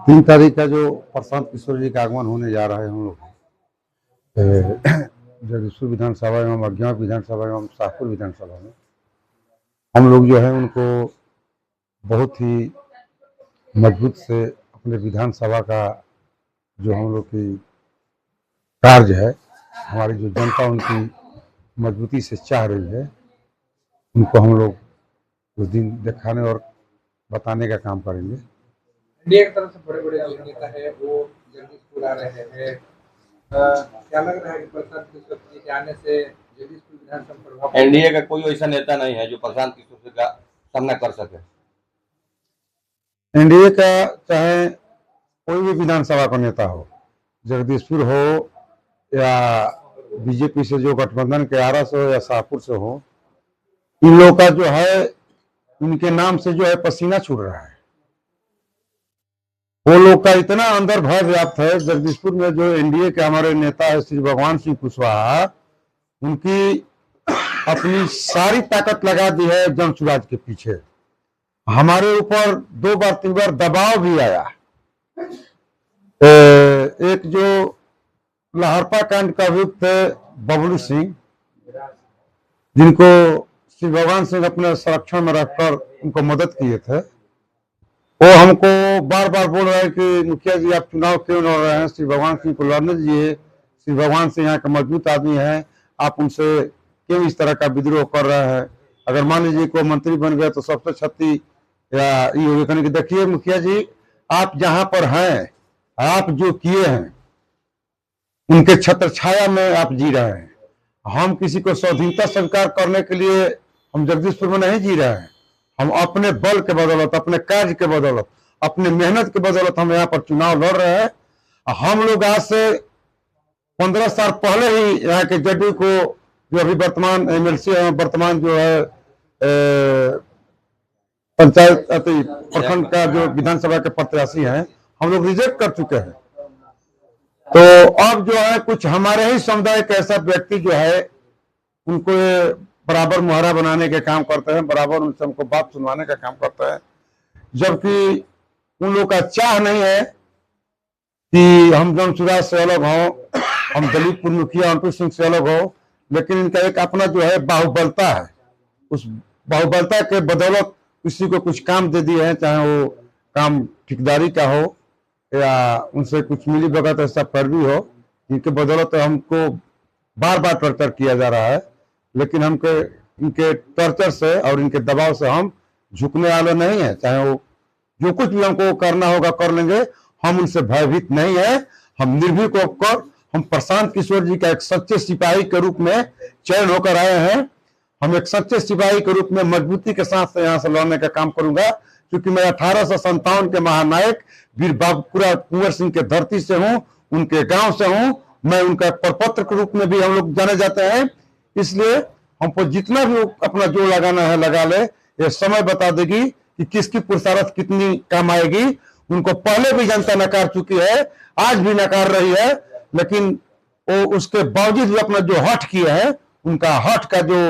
3 तारीख का जो प्रशांत किशोर जी का आगमन होने जा रहा है, हम लोग जगदीशपुर विधानसभा एवं अज्ञा विधानसभा एवं शाहपुर विधानसभा में हम लोग जो है उनको बहुत ही मजबूत से अपने विधानसभा का जो हम लोग की कार्य है, हमारी जो जनता उनकी मजबूती से चाह रही है, उनको हम लोग उस दिन दिखाने और बताने का काम करेंगे। इंडिया की तरफ से बड़े-बड़े जो नेता है वो जगदीशपुर आ रहे हैं। क्या लग रहा है कि प्रशांत किशोर जी के आने से जगदीशपुर विधानसभा प्रभाव? एनडीए का कोई ऐसा नेता नहीं है जो प्रशांत किशोर का सामना कर सके। एनडीए का चाहे कोई भी विधानसभा का नेता हो, जगदीशपुर हो या बीजेपी से जो गठबंधन के आरा से हो या शाहपुर से हो, इन लोगों का जो है उनके नाम से जो है पसीना छूट रहा है। वो लोग का इतना अंदर भय व्याप्त है। जगदीशपुर में जो एनडीए के हमारे नेता है श्री भगवान सिंह कुशवाहा, उनकी अपनी सारी ताकत लगा दी है जनसुराज के पीछे। हमारे ऊपर 2 बार 3 बार दबाव भी आया। एक जो लहरपा कांड का अभियुक्त थे बबलू सिंह, जिनको श्री भगवान सिंह अपने संरक्षण में रखकर उनको मदद किए थे, वो हमको बार बार बोल रहे हैं कि मुखिया जी आप चुनाव क्यों लड़ रहे हैं, श्री भगवान सिंह को लड़ने दीजिए, श्री भगवान सिंह यहाँ का मजबूत आदमी है, आप उनसे क्यों इस तरह का विद्रोह कर रहे हैं। अगर मान लीजिए कोई मंत्री बन गए तो सबसे क्षति या ये होगी। कहने की देखिए मुखिया जी, आप जहां पर हैं, आप जो किए हैं उनके छत्र छाया में आप जी रहे हैं। हम किसी को स्वाधीनता स्वीकार करने के लिए हम जगदीशपुर में नहीं जी रहे हैं। हम अपने बल के बदौलत, अपने कार्य के बदौलत, अपने मेहनत के बदौलत हम यहाँ पर चुनाव लड़ रहे हैं। हम लोग आज से 15 साल पहले ही यहाँ के जदयू को, जो अभी वर्तमान एमएलसी है, वर्तमान जो है पंचायत प्रखंड का जो विधानसभा के प्रत्याशी हैं, हम लोग रिजेक्ट कर चुके हैं। तो अब जो है कुछ हमारे ही समुदाय के ऐसा व्यक्ति जो है उनको बराबर मुहरा बनाने के काम करते हैं, बराबर उनसे हमको बात सुनवाने का काम करते हैं, जबकि उन लोग का चाह नहीं है कि हम जनसुराज से अलग हों, हम दलीपपुर मुखिया अनपुर सिंह से अलग हो। लेकिन इनका एक अपना जो है बाहुबलता है, उस बाहुबलता के बदौलत किसी को कुछ काम दे दिए हैं, चाहे वो काम ठेकेदारी का हो या उनसे कुछ मिली भगत ऐसा पैरवी हो, इनके बदौलत हमको बार बार टॉर्चर किया जा रहा है। लेकिन हमको इनके टॉर्चर से और इनके दबाव से हम झुकने वाले नहीं है। चाहे वो जो कुछ भी हमको करना होगा कर लेंगे, हम उनसे भयभीत नहीं है। हम निर्भीक होकर हम प्रशांत किशोर जी का एक सच्चे सिपाही के रूप में चयन होकर आए हैं। हम एक सच्चे सिपाही के रूप में मजबूती के साथ से यहाँ से लड़ने का काम करूंगा, क्योंकि मैं 1857 के महानायक वीर बाबूपुरा कुंवर सिंह के धरती से हूँ, उनके गांव से हूँ। मैं उनका प्रपत्र के रूप में भी हम लोग जाने जाते हैं। इसलिए हमको जितना भी अपना जोर लगाना है लगा ले। ये समय बता देगी कि किसकी पुरुषार्थ कितनी काम आएगी। उनको पहले भी जनता नकार चुकी है, आज भी नकार रही है, लेकिन वो उसके बावजूद भी अपना जो हठ किया है, उनका हठ का जो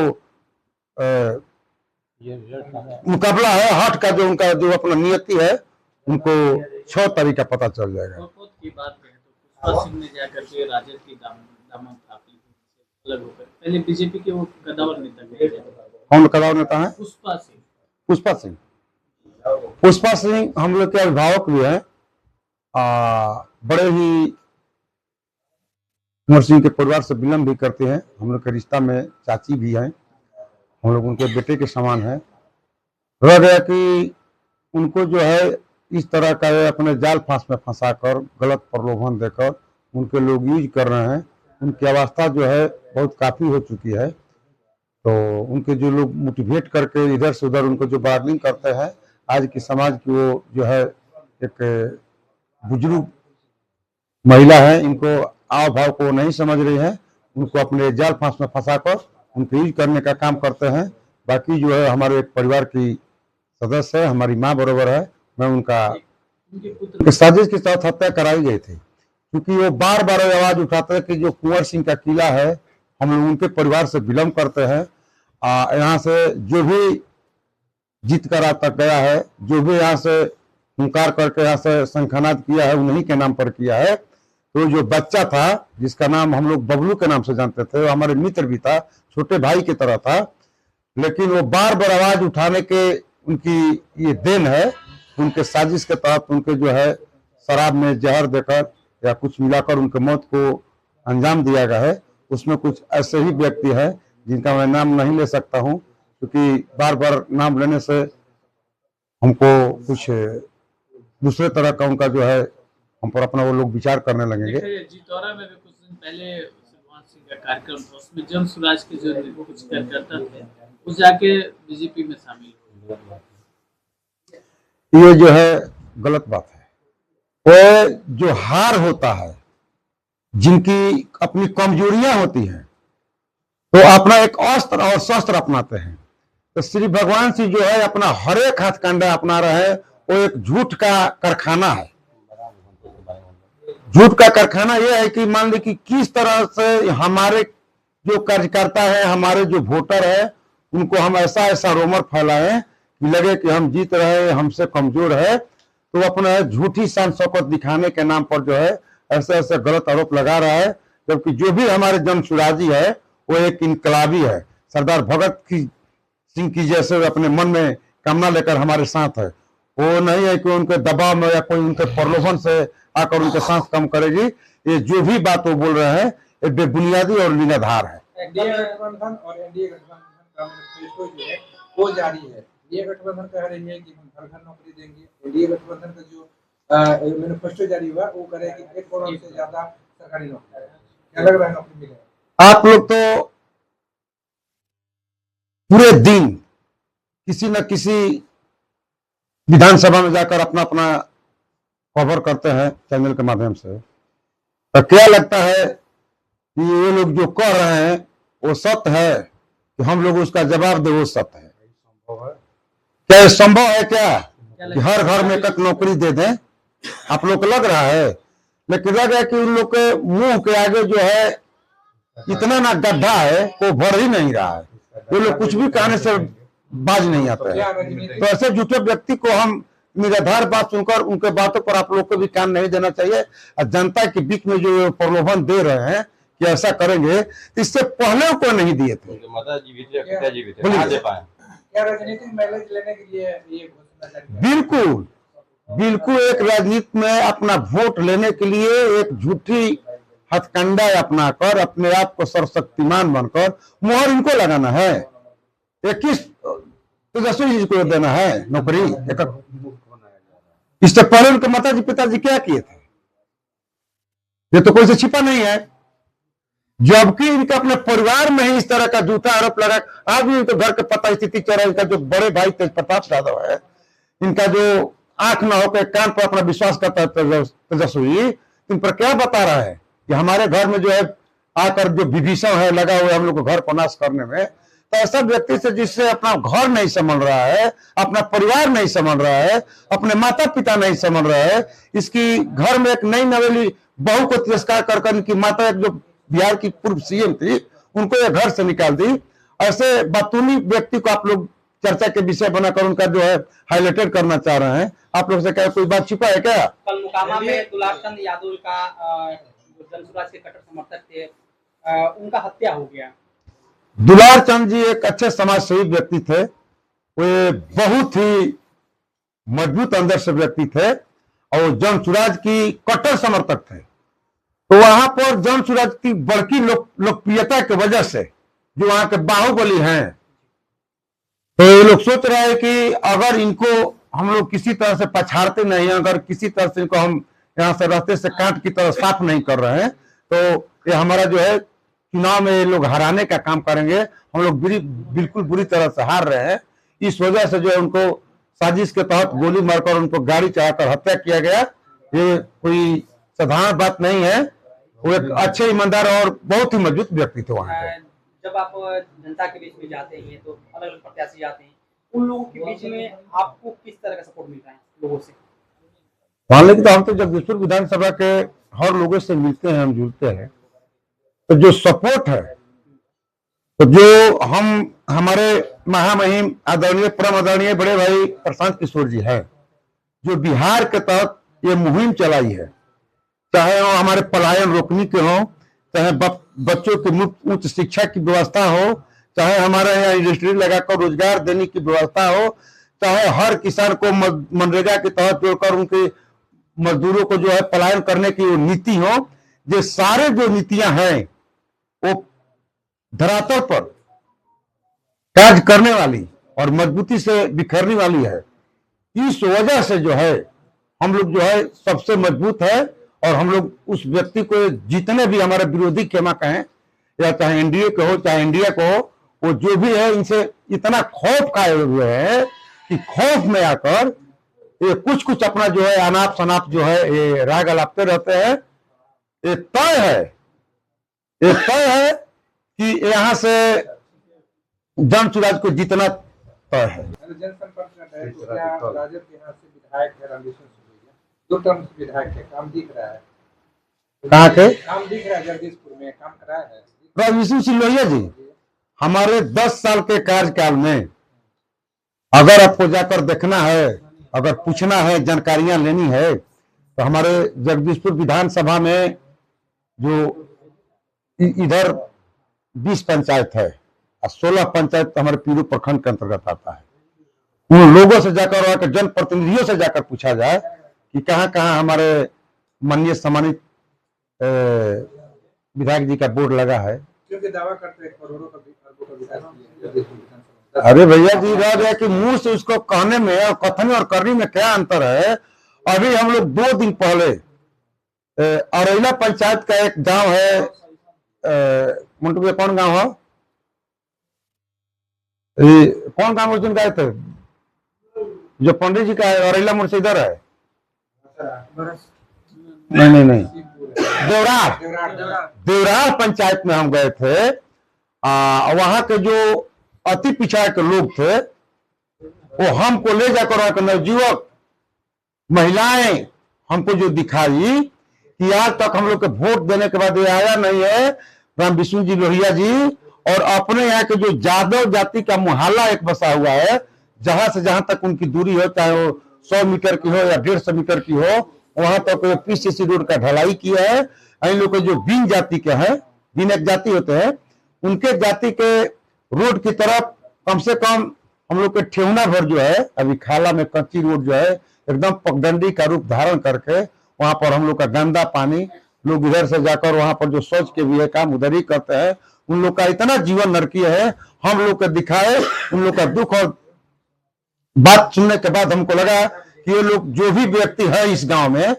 मुकाबला है, हट का जो उनका जो अपना नियति है, उनको 6 तारीख का पता चल जाएगा। की बात करें तो पुष्पा सिंह ने जाकर के राजद की दामन थापी अलग होकर, पहले बीजेपी के वो कदावर नेता थे। कौन कदावर नेता है? पुष्पा सिंह। पुष्पा सिंह, पुष्पा सिंह हम लोग के अभिभावक भी हैं। बड़े ही कुंवर सिंह के परिवार से बिलोंग भी करते हैं। हम लोग के रिश्ता में चाची भी हैं, हम लोग उनके बेटे के समान है। रह गया कि उनको जो है इस तरह का अपने जाल फांस में फंसाकर गलत प्रलोभन देकर उनके लोग यूज कर रहे हैं। उनकी अवस्था जो है बहुत काफ़ी हो चुकी है। तो उनके जो लोग मोटिवेट करके इधर से उधर उनको जो बार्गेनिंग करते हैं, आज की समाज की वो जो है एक बुजुर्ग महिला है, इनको आव भाव को नहीं समझ रही है, उनको अपने जाल फांस में फंसाकर उनको यूज करने का काम करते हैं। बाकी जो है हमारे एक परिवार की सदस्य है, हमारी माँ बरोबर है। मैं उनका साजिश के साथ हत्या कराई गई थी, क्योंकि वो बार बार आवाज उठाते हैं कि जो कुंवर सिंह का किला है, हम लोग उनके परिवार से बिलोंग करते हैं। यहाँ से जो भी जीत कर आज तक गया है, जो भी यहाँ से हुंकार करके यहाँ से शंखनाद किया है, उन्हीं के नाम पर किया है। तो जो बच्चा था जिसका नाम हम लोग बबलू के नाम से जानते थे, वो हमारे मित्र भी था, छोटे भाई की तरह था, लेकिन वो बार बार आवाज उठाने के उनकी ये देन है। उनके साजिश के तहत उनके जो है शराब में जहर देकर या कुछ मिलाकर उनके मौत को अंजाम दिया गया है। उसमें कुछ ऐसे ही व्यक्ति हैं जिनका मैं नाम नहीं ले सकता हूं, क्योंकि बार बार नाम लेने से हमको कुछ दूसरे तरह का उनका जो है हम पर अपना वो लोग विचार करने लगेंगे। जीतौरा में भी कुछ दिन पहले भगवान सिंह का कार्यक्रम था, उसमें जन स्वराज के जो कुछ कार्यकर्ता थे वो जाके बीजेपी में शामिल हुए। ये जो है गलत बात है। वो जो हार होता है, जिनकी अपनी कमजोरियां होती हैं, तो अपना एक अस्त्र और शस्त्र अपनाते हैं। तो श्री भगवान सिंह जो है अपना हर एक हथकंडा अपना रहे हैं। वो एक झूठ का कारखाना है। झूठ का कारखाना यह है कि मान ली कि किस तरह से हमारे जो कार्यकर्ता है, हमारे जो वोटर है, उनको हम ऐसा ऐसा रोमर फैलाएं कि लगे कि हम जीत रहे हैं, हमसे कमजोर है। तो अपना झूठी शान शौकत दिखाने के नाम पर जो है ऐसे ऐसे गलत आरोप लगा रहा है। जबकि जो भी हमारे जमसुराजी है वो एक इनकलाबी है, सरदार भगत सिंह की जैसे अपने मन में कामना लेकर हमारे साथ है। वो नहीं है कि उनके दबाव में या कोई उनके प्रलोभन से आकर उनके सांस कम करेगी। ये जो भी बात वो बोल रहे हैं ये बेबुनियादी और निराधार है। एनडीए गठबंधन और एनडीए गठबंधन का मैनिफेस्टो जो है वो जारी है। एनडीए गठबंधन कह रही है कि हम घर घर नौकरी देंगे। एनडीए गठबंधन का जो मैनिफेस्टो जारी हुआ वो कह रहे हैं कि 1 करोड़ से ज्यादा सरकारी नौकरी। क्या लग रहा है नौकरी मिलेगा? आप लोग तो पूरे दिन किसी न किसी विधानसभा में जाकर अपना अपना कवर करते हैं चैनल के माध्यम से। तो क्या लगता है कि ये लोग जो कह रहे हैं वो सत्य है कि हम लोग उसका जवाब दे वो सत्य है? क्या ये संभव है क्या कि हर घर में एक नौकरी दे दें? आप लोग को लग रहा है? लेकिन लग रहा है कि उन लोग के मुंह के आगे जो है इतना ना गड्ढा है वो भर ही नहीं रहा है। ये लोग कुछ भी कहने से बाज नहीं आता है। तो ऐसे झूठे व्यक्ति को हम निराधार बात सुनकर उनके बातों पर आप लोग को भी कान नहीं देना चाहिए। और जनता के बीच में जो प्रलोभन दे रहे हैं कि ऐसा करेंगे, इससे पहले को नहीं दिए थे। माता जीवित है, पिता जीवित है, दे पाए। क्या राजनीतिक माइलेज लेने के लिए ये घोषणा जारी है? बिल्कुल बिल्कुल, एक राजनीति में अपना वोट लेने के लिए एक झूठी हथकंडा अपनाकर अपने आप को सर्वशक्तिमान बनकर मोहर इनको लगाना है। ये किस तेजस्वी जी को देना है नौकरी? इससे पहले उनके माताजी पिताजी क्या किए थे? ये तो कोई से छिपा नहीं है। जबकि इनका अपने परिवार में ही इस तरह का झूठा आरोप लगा। आज भी इनको घर के पता स्थिति चल रहा है। इनका जो बड़े भाई तेज प्रताप यादव है, इनका जो आंख न होकर कान पर अपना विश्वास करता है तेजस्वी, इन पर क्या बता रहा है कि हमारे घर में जो है आकर जो विभीषण है लगा हुआ है हम लोग को घर को नाश करने में। तो ऐसा व्यक्ति से जिससे अपना घर नहीं संभल रहा है, अपना परिवार नहीं संभल रहा है, अपने माता पिता नहीं संभल रहा है, इसकी घर में एक नई नवेली बहू को तिरस्कार कर इनकी माता एक जो बिहार की पूर्व सीएम थी उनको ये घर से निकाल दी। ऐसे बतूनी व्यक्ति को आप लोग चर्चा के विषय बनाकर उनका जो है हाईलाइटेड करना चाह रहे हैं। आप लोग से क्या कोई बात छिपा है क्या? कल मुकामा में दुलारचंद यादव का जो जनसुराज के कट्टर समर्थक थे उनका हत्या हो गया। दुलारचंद जी एक अच्छे समाज सेवी व्यक्ति थे। वे बहुत ही मजबूत अंदर से व्यक्ति थे और जनसुराज की कट्टर समर्थक थे। तो वहां पर जनसुराज की बड़की लोकप्रियता की वजह से जो वहां के बाहुबली हैं, तो ये लोग सोच रहे हैं कि अगर इनको हम लोग किसी तरह से पछाड़ते नहीं, अगर किसी तरह से इनको हम यहाँ से रास्ते से कांट की तरह साफ नहीं कर रहे हैं, तो ये हमारा जो है चुनाव में ये लोग हराने का काम करेंगे। हम लोग बिल्कुल बुरी तरह से हार रहे हैं। इस वजह से जो है उनको साजिश के तहत गोली मारकर उनको गाड़ी चढ़ाकर हत्या किया गया। ये कोई साधारण बात नहीं है। वो एक अच्छे ईमानदार और बहुत ही मजबूत व्यक्ति थे वहाँ के। जब आप जनता के बीच में जाते हैं तो अलग अलग प्रत्याशी जाते हैं, उन लोगों के बीच में आपको किस तरह का सपोर्ट मिल रहा है लोगों से? मान लीजिए तो हम तो जगदीशपुर विधानसभा के हर लोगों से मिलते हैं, हम जुड़ते हैं। तो जो सपोर्ट है, तो जो हमारे महामहिम आदरणीय परम आदरणीय बड़े भाई प्रशांत किशोर जी हैं, जो बिहार के तहत ये मुहिम चलाई है, चाहे वो हमारे पलायन रोकने के हो, चाहे बच्चों की मुफ्त उच्च शिक्षा की व्यवस्था हो, चाहे हमारे यहाँ इंडस्ट्री लगाकर रोजगार देने की व्यवस्था हो, चाहे हर किसान को मनरेगा के तहत जोड़कर उनके मजदूरों को जो है पलायन करने की नीति हो, ये सारे जो नीतियां हैं वो धरातल पर कार्य करने वाली और मजबूती से बिखरने वाली है। इस वजह से जो है हम लोग जो है सबसे मजबूत है, और हम लोग उस व्यक्ति को, जितने भी हमारे विरोधी क्षमा कहें, या चाहे एनडीए को हो चाहे इंडिया को हो, वो जो भी है इनसे इतना खौफ खाए हुए हैं कि खौफ में आकर ये कुछ कुछ अपना जो है अनाप शनाप जो है ये राग अलापते रहते हैं। ये तय है कि यहाँ से जन-सुराज को जीतना तय है। जनसंपर्क कर रहे हैं, तो क्या राजद के यहाँ से विधायक है रामविशुन सिंह, 2 टर्म से विधायक है, काम दिख रहा है? कहाँ के? काम दिख रहा है, जगदीशपुर में काम करा है रामविशुन सिंह लोहिया जी। हमारे 10 साल के कार्यकाल में अगर आपको जाकर देखना है, अगर पूछना है, जानकारियां लेनी है, तो हमारे जगदीशपुर विधानसभा में जो इधर 20 पंचायत है और 16 पंचायत हमारे पीरू प्रखंड के अंतर्गत आता है। उन लोगों से जाकर और जनप्रतिनिधियों से जाकर पूछा जाए कि कहाँ कहाँ हमारे माननीय सम्मानित विधायक जी का बोर्ड लगा है। क्योंकि दावा करते हैं करोड़ों का विकास किया। अरे भैया जी, रह गया कि मुंह से उसको कहने में और कथन और करने में क्या अंतर है। अभी हम लोग 2 दिन पहले औरैला पंचायत का एक गांव है, मुंटू भैया कौन गांव है, कौन गांव उस दिन गए थे जो पंडित जी का है, औरैला मुड़ से इधर है, नहीं देवरार पंचायत में हम गए थे। वहां के जो अति पिछड़ा के लोग थे वो हमको ले जाकर वहां के नवयुवक महिलाएं हमको जो दिखाई कि आज तक हम लोग के वोट देने के बाद ये आया नहीं है रामविशुन जी लोहिया जी, और अपने यहाँ के जो यादव जाति का मुहल्ला एक बसा हुआ है, जहां से जहां तक उनकी दूरी हो, चाहे वो 100 मीटर की हो या 150 मीटर की हो, वहां तक पीसीसी रोड का ढलाई किया है। इन लोग के जो बिन जाति के हैं, बिन एक जाति होते हैं, उनके जाति के रोड की तरफ कम से कम हम लोग के ठेहुना भर जो है, अभी खाला में कच्ची रोड जो है एकदम पगडंडी का रूप धारण करके, वहां पर हम लोग का गंदा पानी, लोग इधर से जाकर वहां पर जो शौच के भी है काम उधर ही करते हैं। उन लोग का इतना जीवन नरकीय है, हम लोग को दिखाए उन लोग का दुख। और बात सुनने के बाद हमको लगा कि ये लोग जो भी व्यक्ति है इस गांव में,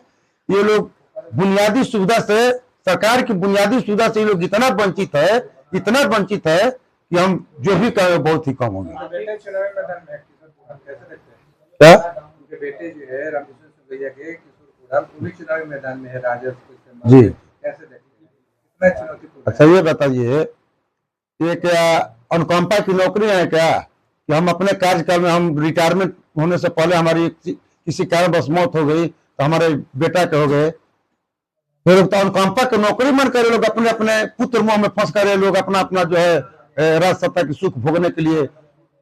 ये लोग बुनियादी सुविधा से, सरकार की बुनियादी सुविधा से ये लोग इतना वंचित है कि हम जो भी कहें बहुत ही कम होंगे। बेटे चुनावी मैदान में कैसे देखते हैं? क्या उनके बेटे जो है रामविशुन सिंह भैया के किशोर कुणाल, वो भी चुनावी मैदान में है राजद के, जी कैसे देखते हैं? कितना चुनौतीपूर्ण? अच्छा ये बताइए, ये क्या अनुकंपा की नौकरी है क्या कि हम अपने कार्यकाल में, हम रिटायरमेंट होने से पहले हमारी किसी कारणवश मौत हो गई तो हमारे बेटा के हो गए, फिर तो अनुकंपा की नौकरी मन करे लोग अपने अपने पुत्र मुंह में फंस करे, लोग अपना अपना जो है राज सत्ता की सुख भोगने के लिए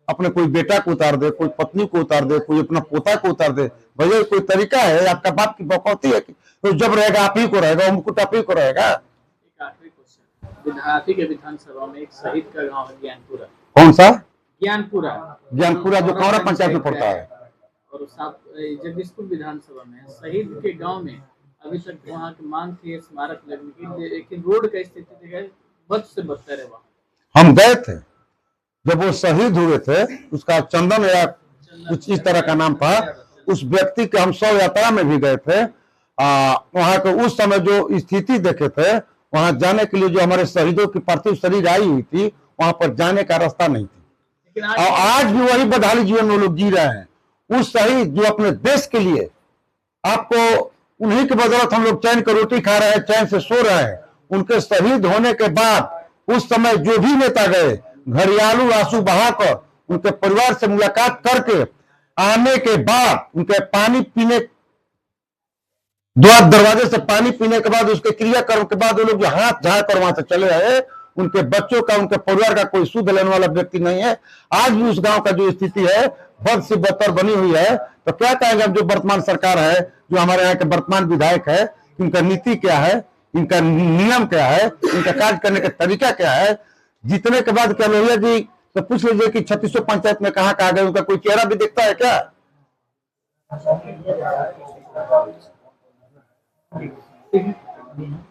अपने कोई बेटा को उतार दे, कोई पत्नी को उतार दे, कोई अपना पोता को उतार दे। भैया कोई तरीका है? आपका बाप की बकौती है कि तो जब रहेगा आप ही को रहेगा, मुकुट आप ही को रहेगा। एक आखिरी क्वेश्चन, आप ही के विधानसभा में एक शहीद का गांव है ज्ञानपुरा। कौन सा? ज्ञानपुरा जो कौरा पंचायत में पड़ता है। और जगदीशपुर विधानसभा में शहीद के गांव में अभी तक वहाँ की मांग थी स्मारक लगने की, लेकिन रोड का स्थिति देखा बद से बदतर है। वहाँ हम गए थे जब वो शहीद हुए थे, उसका चंदन या कुछ इस तरह का नाम था, उस व्यक्ति के हम 100 यात्रा में भी गए थे। वहां के उस समय जो स्थिति देखे थे, वहां जाने के लिए जो हमारे शहीदों की पार्थिव शरीर आई हुई थी, वहां पर जाने का रास्ता नहीं थी। और आज भी वही बदहाली जीवन वो लोग जी रहे हैं। उस शहीद जो अपने देश के लिए, आपको उन्हीं के बदौलत हम लोग चैन की रोटी खा रहे हैं, चैन से सो रहे हैं। उनके शहीद होने के बाद उस समय जो भी नेता गए, घड़ियालू आंसू बहाकर उनके परिवार से मुलाकात करके आने के बाद, उनके पानी पीने, द्वार दरवाजे से पानी पीने के बाद, उसके क्रियाक्रम के बाद वो लोग जो हाथ झाड़ कर वहां से चले आए, उनके बच्चों का, उनके परिवार का कोई सुध लेने वाला व्यक्ति नहीं है। आज भी उस गांव का जो स्थिति है बद से बदतर बनी हुई है। तो क्या कहेंगे अब जो वर्तमान सरकार है, जो हमारे यहाँ के वर्तमान विधायक है, इनका नीति क्या है, इनका नियम क्या है, इनका कार्य करने का तरीका क्या है। जीतने के बाद क्या लोहिया जी तो पूछ लीजिए कि 3600 पंचायत में कहाँ कहाँ गए, उनका कोई चेहरा भी दिखता है क्या? ठीक है।